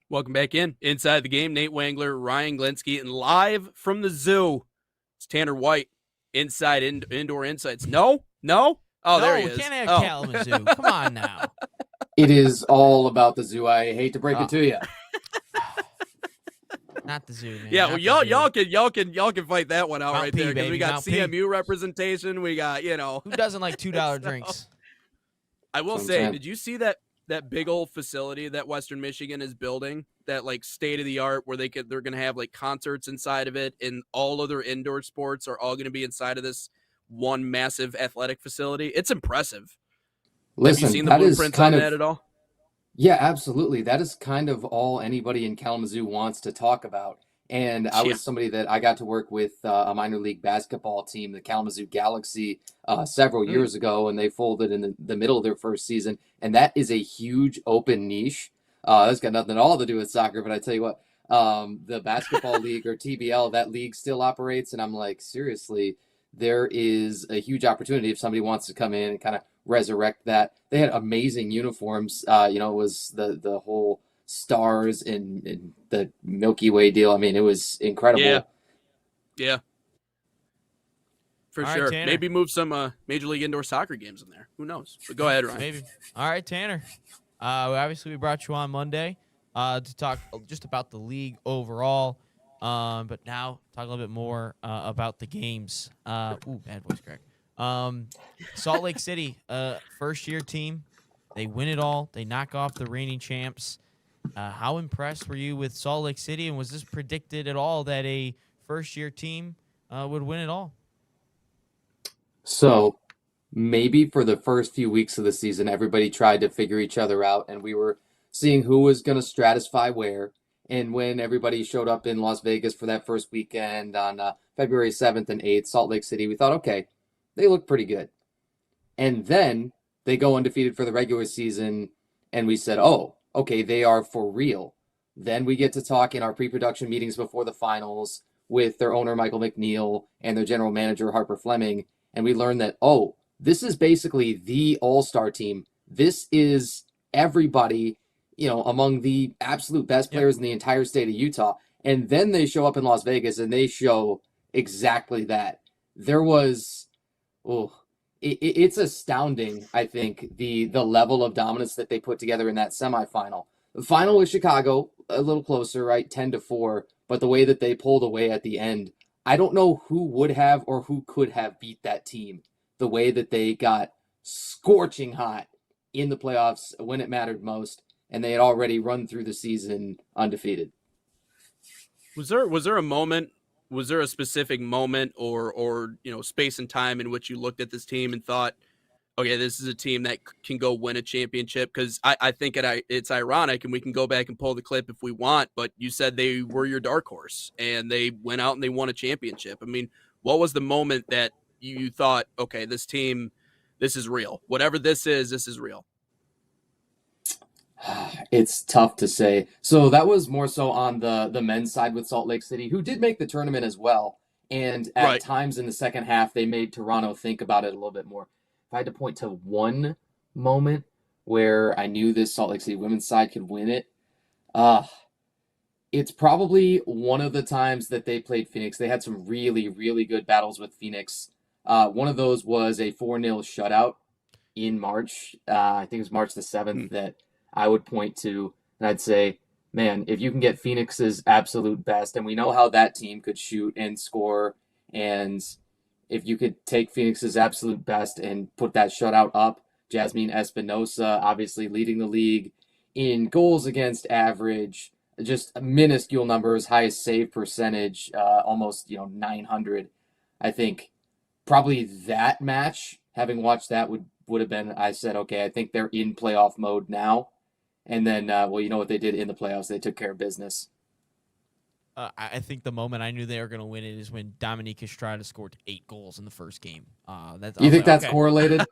Welcome back in. Inside the Game, Nate Wangler, Ryan Glinsky, and live from the zoo, it's Tanner White. Inside Indoor Insights. No? Oh, there No, he we is. can't have Kalamazoo. Come on now. It is all about the zoo. I hate to break it to you. Not the zoo, man. Yeah, Not well, the zoo. y'all can fight that one out Mount right P, there because we baby, got Mount P. CMU representation. We got Who doesn't like $2 drinks? I will That's what I'm say, saying. did you see that big old facility that Western Michigan is building? That like state of the art where they're gonna have like concerts inside of it, and all other indoor sports are all gonna be inside of this one massive athletic facility. It's impressive. Listen, Have you seen the that is blueprints kind on of that at all? yeah, absolutely. That is kind of all anybody in Kalamazoo wants to talk about. And I Yeah. was somebody that I got to work with a minor league basketball team, the Kalamazoo Galaxy, several years ago, and they folded in the middle of their first season. And that is a huge open niche. That's got nothing at all to do with soccer, but I tell you what, the basketball league or TBL, that league still operates. And I'm like, seriously, there is a huge opportunity if somebody wants to come in and kind of resurrect that. They had amazing uniforms. It was the whole stars and the Milky Way deal. I mean, it was incredible. Yeah. For All right, sure. Tanner. Maybe move some Major League Indoor Soccer games in there. Who knows? But go ahead, Ryan. Maybe. All right, Tanner. Obviously, we brought you on Monday to talk just about the league overall. But now talk a little bit more about the games. Bad voice crack. Salt Lake City, first-year team. They win it all. They knock off the reigning champs. How impressed were you with Salt Lake City, and was this predicted at all that a first-year team would win it all? So maybe for the first few weeks of the season, everybody tried to figure each other out, and we were seeing who was going to stratify where. And when everybody showed up in Las Vegas for that first weekend on February 7th and 8th, Salt Lake City, we thought, okay, they look pretty good. And then they go undefeated for the regular season, and we said, oh, okay, they are for real. Then we get to talk in our pre-production meetings before the finals with their owner, Michael McNeil, and their general manager, Harper Fleming, and we learned that, oh, this is basically the all-star team. This is everybody, among the absolute best players in the entire state of Utah. And then they show up in Las Vegas, and they show exactly that. There was, it's astounding, I think, the level of dominance that they put together in that semifinal. The final with Chicago, a little closer, right, 10-4, but the way that they pulled away at the end, I don't know who would have or who could have beat that team. The way that they got scorching hot in the playoffs when it mattered most, and they had already run through the season undefeated. Was there a moment? Was there a specific moment or space and time in which you looked at this team and thought, okay, this is a team that can go win a championship? Because I think it's ironic, and we can go back and pull the clip if we want, but you said they were your dark horse, and they went out and they won a championship. I mean, what was the moment that you thought, okay, this team, this is real. Whatever this is real? It's tough to say. So that was more so on the men's side with Salt Lake City, who did make the tournament as well. And at times in the second half, they made Toronto think about it a little bit more. If I had to point to one moment where I knew this Salt Lake City women's side could win it, it's probably one of the times that they played Phoenix. They had some really, really good battles with Phoenix. One of those was a 4-0 shutout in March. I think it was March the 7th that I would point to, and I'd say, man, if you can get Phoenix's absolute best, and we know how that team could shoot and score, and if you could take Phoenix's absolute best and put that shutout up, Jasmine Espinosa obviously leading the league in goals against average, just minuscule numbers, highest save percentage, almost 900. I think probably that match, having watched that, would have been, I said, okay, I think they're in playoff mode now. And then, you know what they did in the playoffs? They took care of business. I think the moment I knew they were going to win it is when Dominique Estrada scored 8 goals in the first game. You think that's correlated?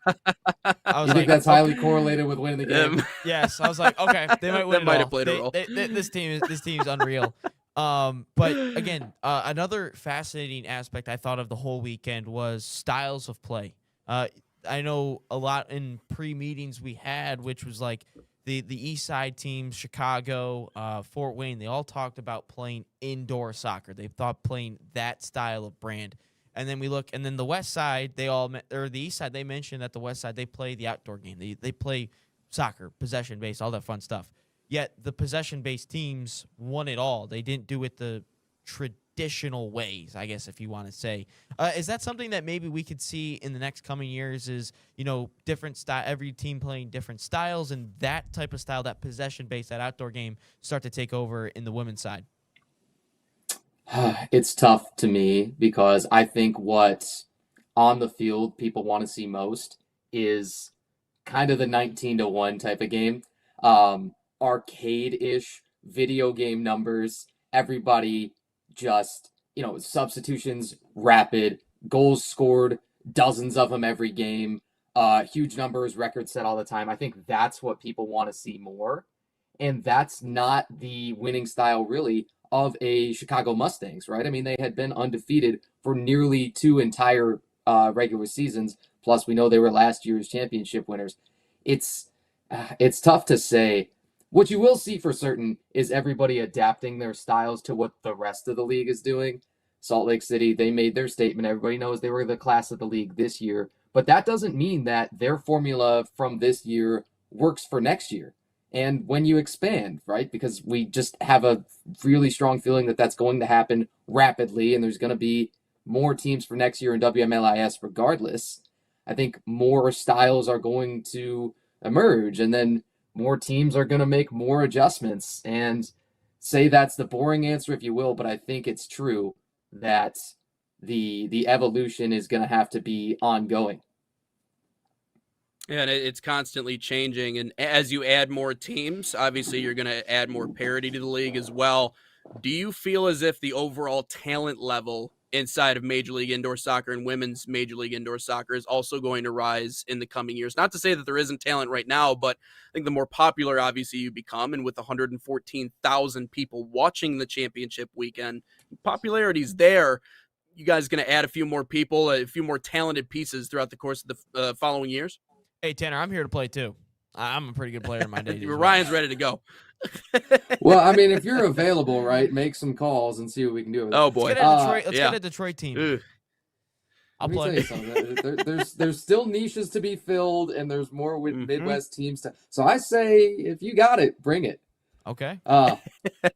I was you think that's highly correlated with winning the game? Yes, I was like, okay, they might win. That might have played a role. This team's unreal. But again, another fascinating aspect I thought of the whole weekend was styles of play. I know a lot in pre-meetings we had, which was like the East Side teams, Chicago, Fort Wayne, they all talked about playing indoor soccer. They thought playing that style of brand. And then we look, and then the West Side, or the East Side, they mentioned that the West Side, they play the outdoor game. They play soccer, possession-based, all that fun stuff. Yet the possession-based teams won it all. They didn't do it the traditional ways, I guess, if you want to say. Is that something that maybe we could see in the next coming years? Is different style, every team playing different styles, and that type of style, that possession-based, that outdoor game, start to take over in the women's side? It's tough to me because I think what on the field people want to see most is kind of the 19-1 type of game. Arcade-ish video game numbers, everybody just, substitutions rapid, goals scored, dozens of them every game, huge numbers, records set all the time. I think that's what people want to see more. And that's not the winning style, really, of a Chicago Mustangs, right? I mean, they had been undefeated for nearly 2 entire regular seasons. Plus, we know they were last year's championship winners. It's tough to say. What you will see for certain is everybody adapting their styles to what the rest of the league is doing. Salt Lake City, they made their statement. Everybody knows they were the class of the league this year. But that doesn't mean that their formula from this year works for next year. And when you expand, right, because we just have a really strong feeling that that's going to happen rapidly, and there's going to be more teams for next year in WMLIS regardless, I think more styles are going to emerge, and then more teams are going to make more adjustments. And say that's the boring answer, if you will, but I think it's true that the evolution is going to have to be ongoing. Yeah, and it's constantly changing. And as you add more teams, obviously you're going to add more parity to the league as well. Do you feel as if the overall talent level inside of Major League Indoor Soccer and women's Major League Indoor Soccer is also going to rise in the coming years? Not to say that there isn't talent right now, but I think the more popular, obviously, you become, and with 114,000 people watching the championship weekend, popularity's there. You guys going to add a few more people, a few more talented pieces throughout the course of the following years? Hey, Tanner, I'm here to play too. I'm a pretty good player in my day. Ryan's ready to go. Well, I mean, if you're available, right, make some calls and see what we can do. Oh boy, let's get a Detroit team. Ugh. I'll play. Tell you something. There's still niches to be filled, and there's more with Midwest teams. So I say, if you got it, bring it. Okay.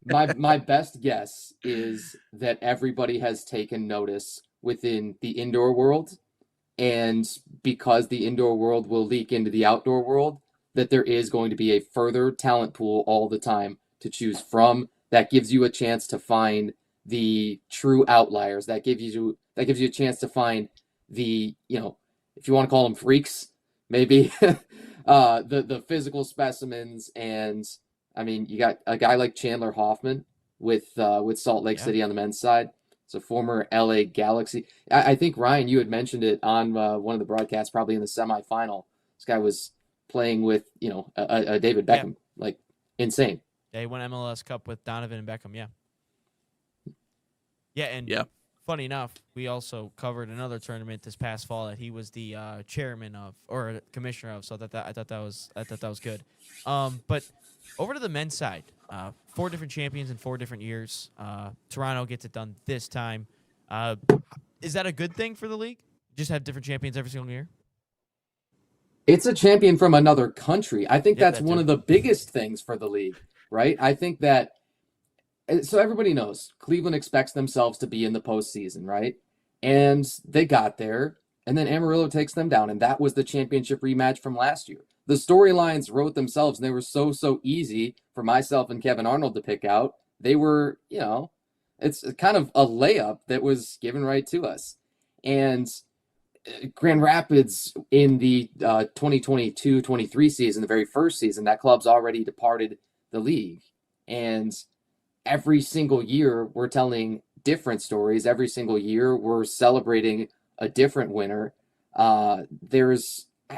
My best guess is that everybody has taken notice within the indoor world, and because the indoor world will leak into the outdoor world, that there is going to be a further talent pool all the time to choose from. That gives you a chance to find the true outliers. That gives you a chance to find the, if you want to call them freaks, maybe the physical specimens. And I mean, you got a guy like Chandler Hoffman with Salt Lake City on the men's side. It's a former LA Galaxy. I think, Ryan, you had mentioned it on one of the broadcasts, probably in the semifinal. This guy was playing with, a David Beckham, like insane. Yeah, he won MLS Cup with Donovan and Beckham, yeah. Yeah, and funny enough, we also covered another tournament this past fall that he was the chairman of, or commissioner of, so I thought that was good. But over to the men's side, 4 different champions in 4 different years. Toronto gets it done this time. Is that a good thing for the league? Just have different champions every single year? It's a champion from another country. I think that's one of the biggest things for the league, right? I think that, so everybody knows, Cleveland expects themselves to be in the postseason, right? And they got there, and then Amarillo takes them down, and that was the championship rematch from last year. The storylines wrote themselves, and they were so easy for myself and Kevin Arnold to pick out. They were, it's kind of a layup that was given right to us. And Grand Rapids in the 2022-23 season, the very first season, that club's already departed the league. And every single year we're telling different stories. Every single year we're celebrating a different winner. I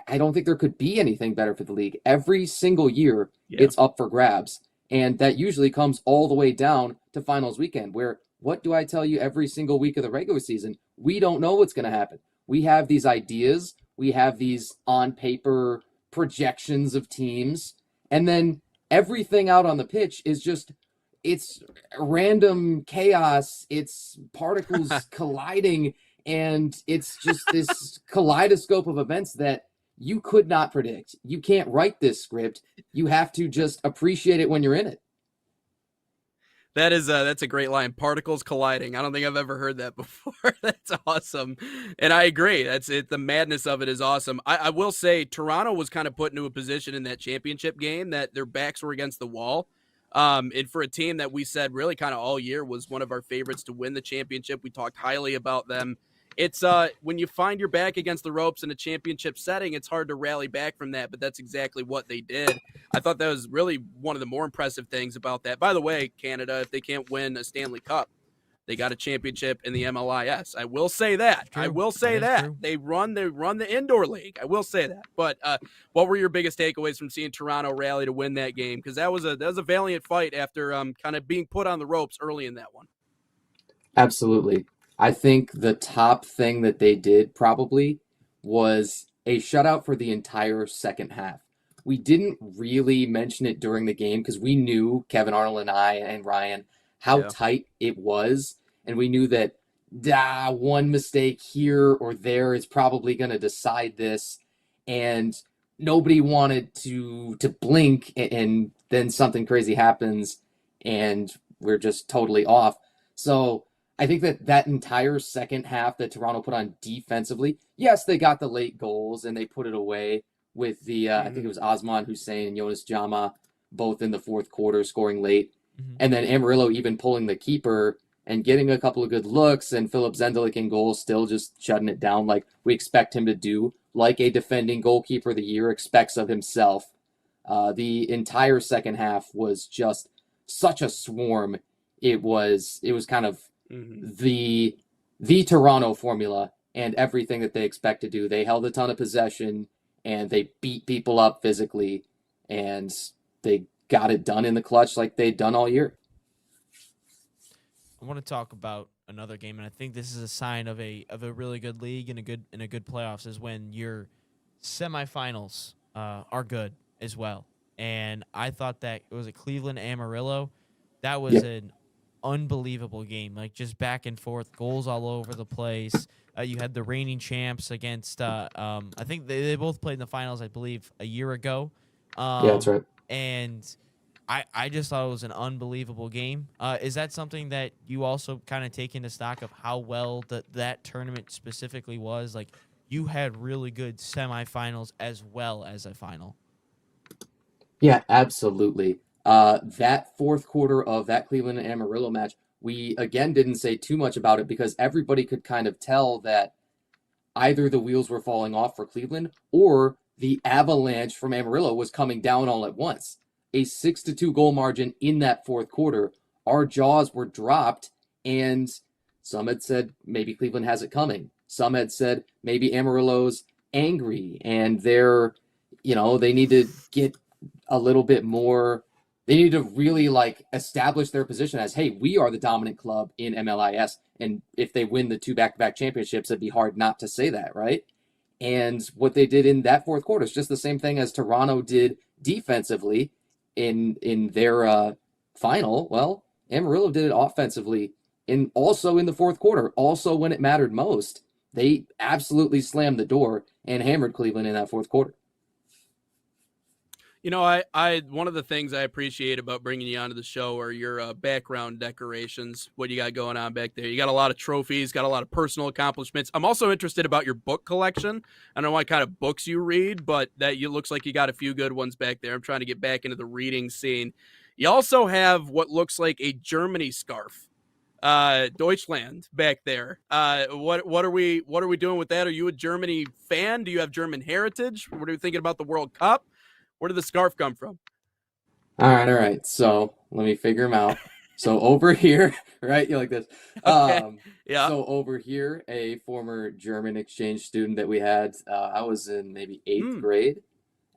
don't think there could be anything better for the league. Every single year it's up for grabs. And that usually comes all the way down to finals weekend, where, what do I tell you, every single week of the regular season, we don't know what's going to happen. We have these ideas. We have these on paper projections of teams. And then everything out on the pitch is just, it's random chaos. It's particles colliding, and it's just this kaleidoscope of events that you could not predict. You can't write this script. You have to just appreciate it when you're in it. That's a great line. Particles colliding. I don't think I've ever heard that before. That's awesome, and I agree. That's it. The madness of it is awesome. I will say Toronto was kind of put into a position in that championship game that their backs were against the wall. And for a team that we said really kind of all year was one of our favorites to win the championship, we talked highly about them. It's when you find your back against the ropes in a championship setting, it's hard to rally back from that, but that's exactly what they did. I thought that was really one of the more impressive things about that. By the way, Canada, if they can't win a Stanley Cup, they got a championship in the MLIS. I will say that. I will say that. They run the indoor league. I will say that. But what were your biggest takeaways from seeing Toronto rally to win that game? Because that was a valiant fight after kind of being put on the ropes early in that one. Absolutely. I think the top thing that they did probably was a shutout for the entire second half. We didn't really mention it during the game because we knew, Kevin Arnold and I and Ryan, how tight it was. And we knew that one mistake here or there is probably going to decide this. And nobody wanted to blink, and then something crazy happens and we're just totally off. So I think that entire second half that Toronto put on defensively, yes, they got the late goals and they put it away with the, I think it was Osman Hussein and Jonas Jama, both in the fourth quarter scoring late. And then Amarillo even pulling the keeper and getting a couple of good looks, and Philip Zendelik in goal still just shutting it down like we expect him to do, like a defending goalkeeper of the year expects of himself. The entire second half was just such a swarm. It was kind of the Toronto formula and everything that they expect to do. They held a ton of possession and they beat people up physically, and they got it done in the clutch like they'd done all year. I want to talk about another game, and I think this is a sign of a really good league and a good playoffs, is when your semifinals are good as well. And I thought that it was a Cleveland Amarillo. That was an unbelievable game, like just back and forth, goals all over the place. You had the reigning champs against, I think they both played in the finals, I believe, a year ago. Yeah, that's right. And I just thought it was an unbelievable game. Is that something that you also kind of take into stock of how well that tournament specifically was? Like, you had really good semifinals as well as a final. Yeah, absolutely. That fourth quarter of that Cleveland and Amarillo match, we again didn't say too much about it because everybody could kind of tell that either the wheels were falling off for Cleveland or the avalanche from Amarillo was coming down all at once. A 6-2 goal margin in that fourth quarter. Our jaws were dropped, and some had said maybe Cleveland has it coming. Some had said maybe Amarillo's angry and they need to get a little bit more. They need to really establish their position as, hey, we are the dominant club in MLIS. And if they win the 2 back-to-back championships, it'd be hard not to say that, right? And what they did in that fourth quarter is just the same thing as Toronto did defensively in their final. Well, Amarillo did it offensively, and also in the fourth quarter, also when it mattered most. They absolutely slammed the door and hammered Cleveland in that fourth quarter. You know, I one of the things I appreciate about bringing you onto the show are your background decorations, what you got going on back there. You got a lot of trophies, got a lot of personal accomplishments. I'm also interested about your book collection. I don't know what kind of books you read, but looks like you got a few good ones back there. I'm trying to get back into the reading scene. You also have what looks like a Germany scarf, Deutschland back there. What are we doing with that? Are you a Germany fan? Do you have German heritage? What are you thinking about the World Cup? Where did the scarf come from? All right. So let me figure them out. So over here, right? You like this? Okay. Yeah. So over here, a former German exchange student that we had. I was in maybe 8th grade,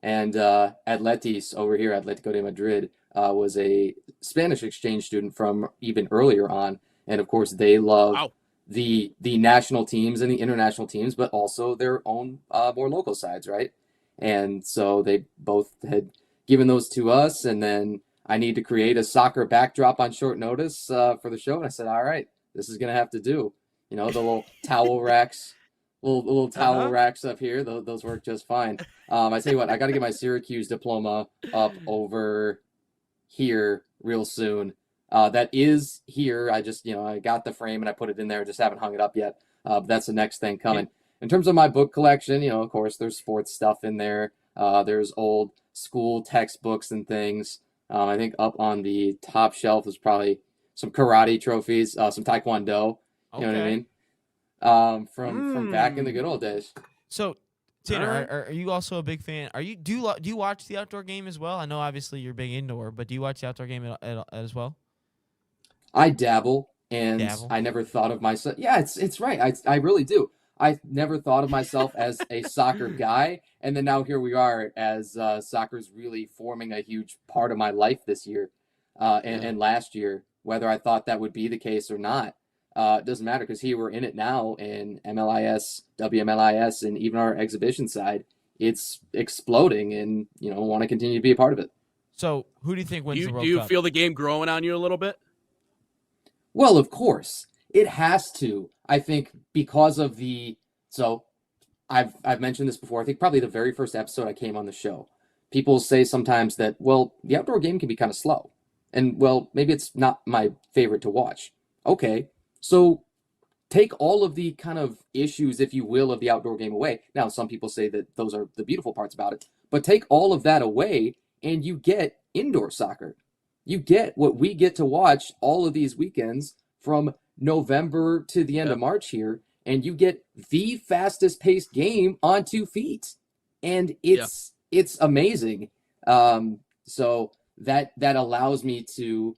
and Atletis over here, Atletico de Madrid, was a Spanish exchange student from even earlier on, and of course they love the national teams and the international teams, but also their own more local sides, right? And so they both had given those to us, and then I need to create a soccer backdrop on short notice for the show. And I said, all right, this is gonna have to do. You know, the little towel racks, little towel racks up here. Those work just fine. I tell you what, I got to get my Syracuse diploma up over here real soon. That is here. I just, I got the frame and I put it in there. Just haven't hung it up yet. But that's the next thing coming. In terms of my book collection, of course, there's sports stuff in there. There's old school textbooks and things. I think up on the top shelf is probably some karate trophies, some taekwondo. You know what I mean? From back in the good old days. So, Tanner, are you also a big fan? Do you watch the outdoor game as well? I know obviously you're big indoor, but do you watch the outdoor game as well? I dabble, and I never thought of myself. Yeah, it's right. I really do. I never thought of myself as a soccer guy, and then now here we are as soccer's really forming a huge part of my life this year and last year. Whether I thought that would be the case or not, it doesn't matter because here we're in it now in MLIS, WMLIS, and even our exhibition side. It's exploding, and want to continue to be a part of it. So, who do you think wins the World Cup? Do you feel the game growing on you a little bit? Well, of course, it has to. I think because of I've mentioned this before. I think probably the very first episode I came on the show, people say sometimes that, well, the outdoor game can be kind of slow. And, well, maybe it's not my favorite to watch. Okay, so take all of the kind of issues, if you will, of the outdoor game away. Now, some people say that those are the beautiful parts about it. But take all of that away, and you get indoor soccer. You get what we get to watch all of these weekends from November to the end of March here, and you get the fastest paced game on 2 feet. And it's amazing. So that allows me to,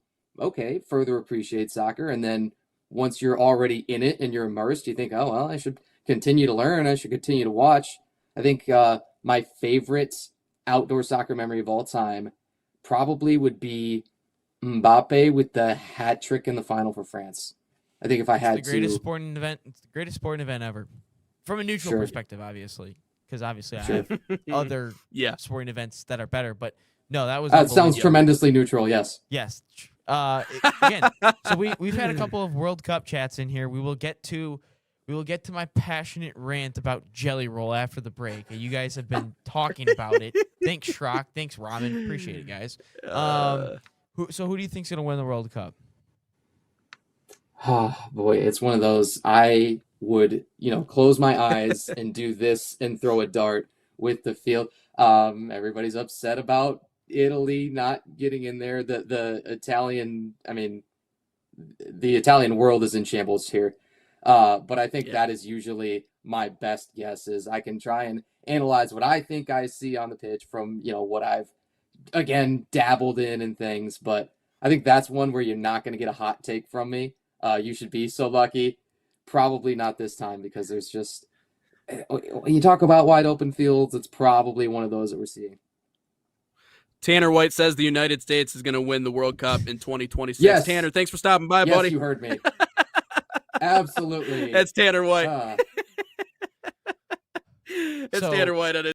further appreciate soccer. And then once you're already in it and you're immersed, you think, oh, well, I should continue to learn. I should continue to watch. I think my favorite outdoor soccer memory of all time probably would be Mbappe with the hat trick in the final for France. I think if I had it's the greatest sporting event. It's the greatest sporting event ever, from a neutral perspective, obviously, because obviously I have other sporting events that are better. But no, that was. That sounds tremendously neutral. Yes. Yes. Again, so we've had a couple of World Cup chats in here. We will get to my passionate rant about Jelly Roll after the break. And you guys have been talking about it. Thanks, Shrock. Thanks, Ramen. Appreciate it, guys. Who do you think's gonna win the World Cup? Oh boy, it's one of those. I would, close my eyes and do this and throw a dart with the field. Everybody's upset about Italy not getting in there. The Italian, the Italian world is in shambles here. But I think that is usually my best guess. Is I can try and analyze what I think I see on the pitch from what I've again dabbled in and things. But I think that's one where you're not going to get a hot take from me. You should be so lucky. Probably not this time because there's just when you talk about wide open fields, it's probably one of those that we're seeing. Tanner White says the United States is going to win the World Cup in 2026. Yes. Tanner, thanks for stopping by, buddy. Yes, you heard me. Absolutely. That's Tanner White. It's Tanner White on it.